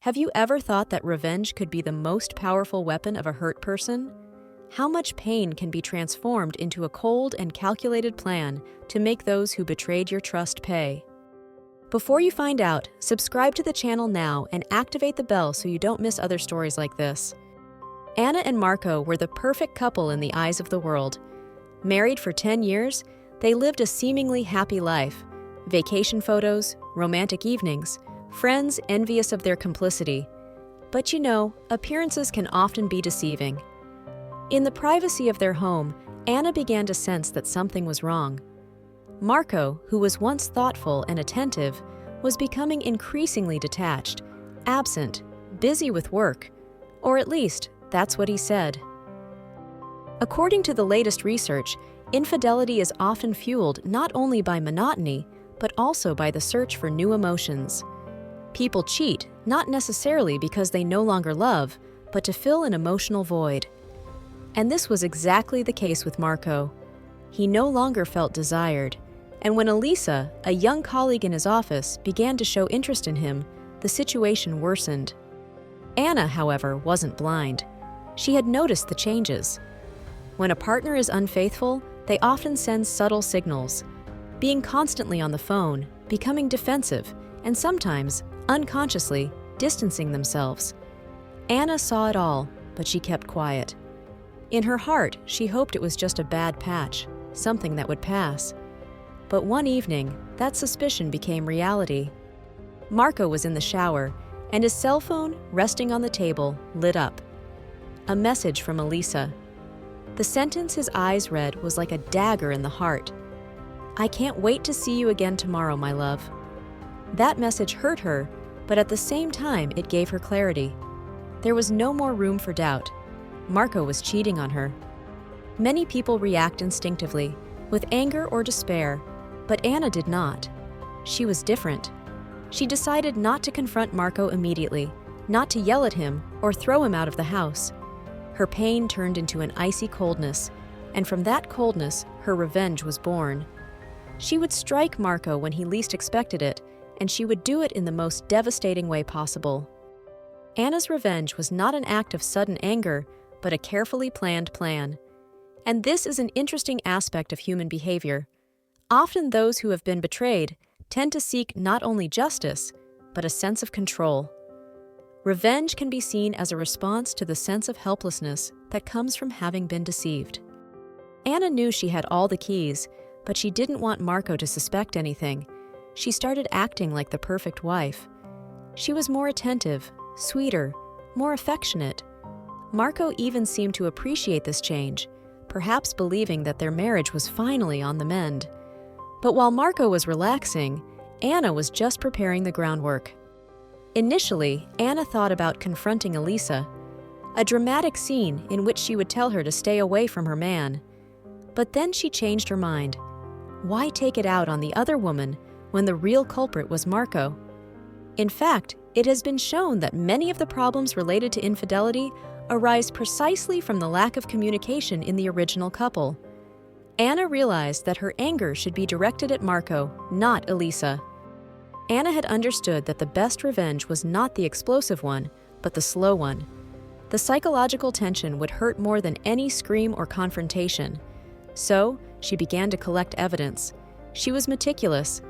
Have you ever thought that revenge could be the most powerful weapon of a hurt person? How much pain can be transformed into a cold and calculated plan to make those who betrayed your trust pay? Before you find out, subscribe to the channel now and activate the bell so you don't miss other stories like this. Anna and Marco were the perfect couple in the eyes of the world. Married for 10 years, they lived a seemingly happy life. Vacation photos, romantic evenings, friends envious of their complicity. But you know, appearances can often be deceiving. In the privacy of their home, Anna began to sense that something was wrong. Marco, who was once thoughtful and attentive, was becoming increasingly detached, absent, busy with work, or at least that's what he said. According to the latest research, infidelity is often fueled not only by monotony, but also by the search for new emotions. People cheat, not necessarily because they no longer love, but to fill an emotional void. And this was exactly the case with Marco. He no longer felt desired, and when Elisa, a young colleague in his office, began to show interest in him, the situation worsened. Anna, however, wasn't blind. She had noticed the changes. When a partner is unfaithful, they often send subtle signals, being constantly on the phone, becoming defensive, and sometimes, unconsciously, distancing themselves. Anna saw it all, but she kept quiet. In her heart, she hoped it was just a bad patch, something that would pass. But one evening, that suspicion became reality. Marco was in the shower, and his cell phone, resting on the table, lit up. A message from Elisa. The sentence his eyes read was like a dagger in the heart. "I can't wait to see you again tomorrow, my love." That message hurt her, but at the same time it gave her clarity. There was no more room for doubt. Marco was cheating on her. Many people react instinctively, with anger or despair, but Anna did not. She was different. She decided not to confront Marco immediately, not to yell at him or throw him out of the house. Her pain turned into an icy coldness, and from that coldness, her revenge was born. She would strike Marco when he least expected it, and she would do it in the most devastating way possible. Anna's revenge was not an act of sudden anger, but a carefully planned plan. And this is an interesting aspect of human behavior. Often those who have been betrayed tend to seek not only justice, but a sense of control. Revenge can be seen as a response to the sense of helplessness that comes from having been deceived. Anna knew she had all the keys, but she didn't want Marco to suspect anything. She started acting like the perfect wife. She was more attentive, sweeter, more affectionate. Marco even seemed to appreciate this change, perhaps believing that their marriage was finally on the mend. But while Marco was relaxing, Anna was just preparing the groundwork. Initially, Anna thought about confronting Elisa, a dramatic scene in which she would tell her to stay away from her man. But then she changed her mind. Why take it out on the other woman when the real culprit was Marco? In fact, it has been shown that many of the problems related to infidelity arise precisely from the lack of communication in the original couple. Anna realized that her anger should be directed at Marco, not Elisa. Anna had understood that the best revenge was not the explosive one, but the slow one. The psychological tension would hurt more than any scream or confrontation. So, she began to collect evidence. She was meticulous.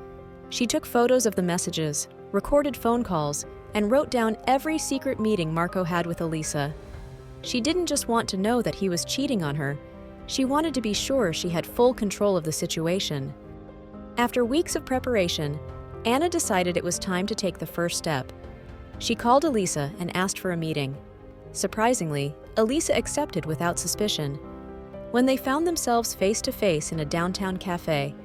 She took photos of the messages, recorded phone calls, and wrote down every secret meeting Marco had with Elisa. She didn't just want to know that he was cheating on her. She wanted to be sure she had full control of the situation. After weeks of preparation, Anna decided it was time to take the first step. She called Elisa and asked for a meeting. Surprisingly, Elisa accepted without suspicion. When they found themselves face to face in a downtown cafe,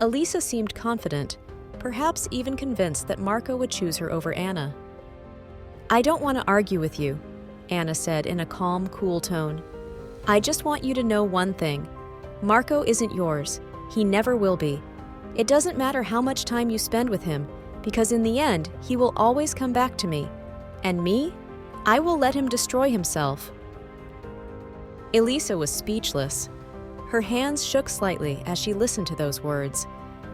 Elisa seemed confident, perhaps even convinced that Marco would choose her over Anna. "I don't want to argue with you," Anna said in a calm, cool tone. "I just want you to know one thing. Marco isn't yours. He never will be. It doesn't matter how much time you spend with him, because in the end, he will always come back to me. And me? I will let him destroy himself." Elisa was speechless. Her hands shook slightly as she listened to those words.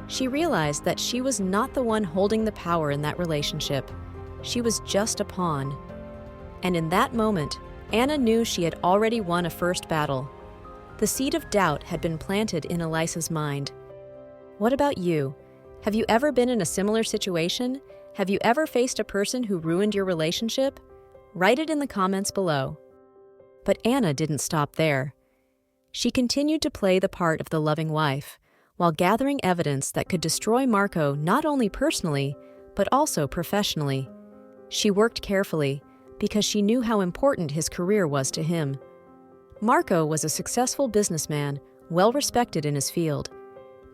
She realized that she was not the one holding the power in that relationship. she was just a pawn. And in that moment, Anna knew she had already won a first battle. The seed of doubt had been planted in Elisa's mind. What about you? Have you ever been in a similar situation? Have you ever faced a person who ruined your relationship? Write it in the comments below. But Anna didn't stop there. She continued to play the part of the loving wife, while gathering evidence that could destroy Marco not only personally, but also professionally. She worked carefully, because she knew how important his career was to him. Marco was a successful businessman, well respected in his field.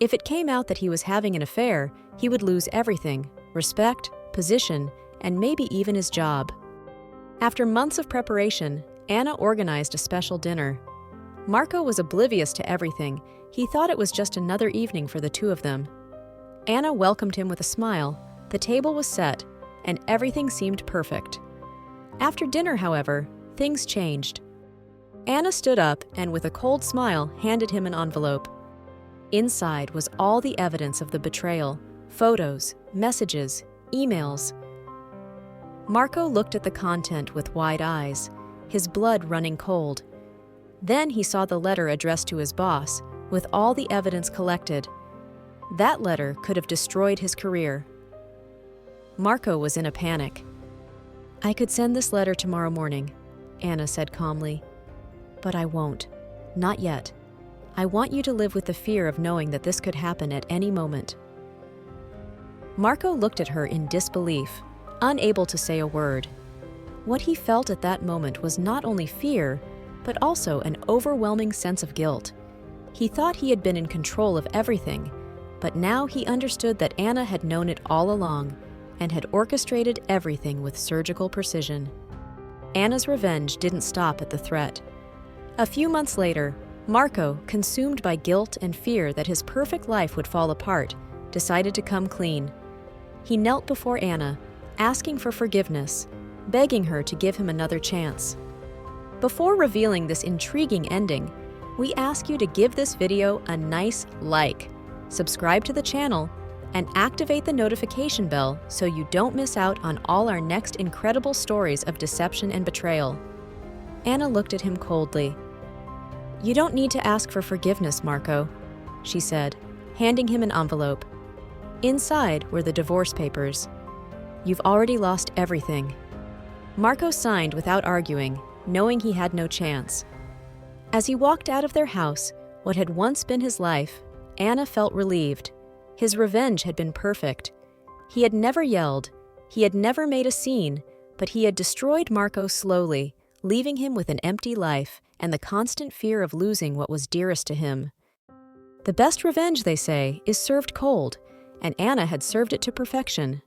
If it came out that he was having an affair, he would lose everything: respect, position, and maybe even his job. After months of preparation, Anna organized a special dinner. Marco was oblivious to everything. He thought it was just another evening for the two of them. Anna welcomed him with a smile. The table was set, and everything seemed perfect. After dinner, however, things changed. Anna stood up and, with a cold smile, handed him an envelope. Inside was all the evidence of the betrayal: photos, messages, emails. Marco looked at the content with wide eyes, his blood running cold. Then he saw the letter addressed to his boss, with all the evidence collected. That letter could have destroyed his career. Marco was in a panic. "I could send this letter tomorrow morning," Anna said calmly. "But I won't. Not yet. I want you to live with the fear of knowing that this could happen at any moment." Marco looked at her in disbelief, unable to say a word. What he felt at that moment was not only fear, but also an overwhelming sense of guilt. He thought he had been in control of everything, but now he understood that Anna had known it all along and had orchestrated everything with surgical precision. Anna's revenge didn't stop at the threat. A few months later, Marco, consumed by guilt and fear that his perfect life would fall apart, decided to come clean. He knelt before Anna, asking for forgiveness, begging her to give him another chance. Before revealing this intriguing ending, we ask you to give this video a nice like, subscribe to the channel, and activate the notification bell so you don't miss out on all our next incredible stories of deception and betrayal. Anna looked at him coldly. "You don't need to ask for forgiveness, Marco," she said, handing him an envelope. Inside were the divorce papers. "You've already lost everything." Marco signed without arguing, knowing he had no chance. As he walked out of their house, what had once been his life, Anna felt relieved. His revenge had been perfect. He had never yelled, he had never made a scene, but he had destroyed Marco slowly, leaving him with an empty life and the constant fear of losing what was dearest to him. The best revenge, they say, is served cold, and Anna had served it to perfection.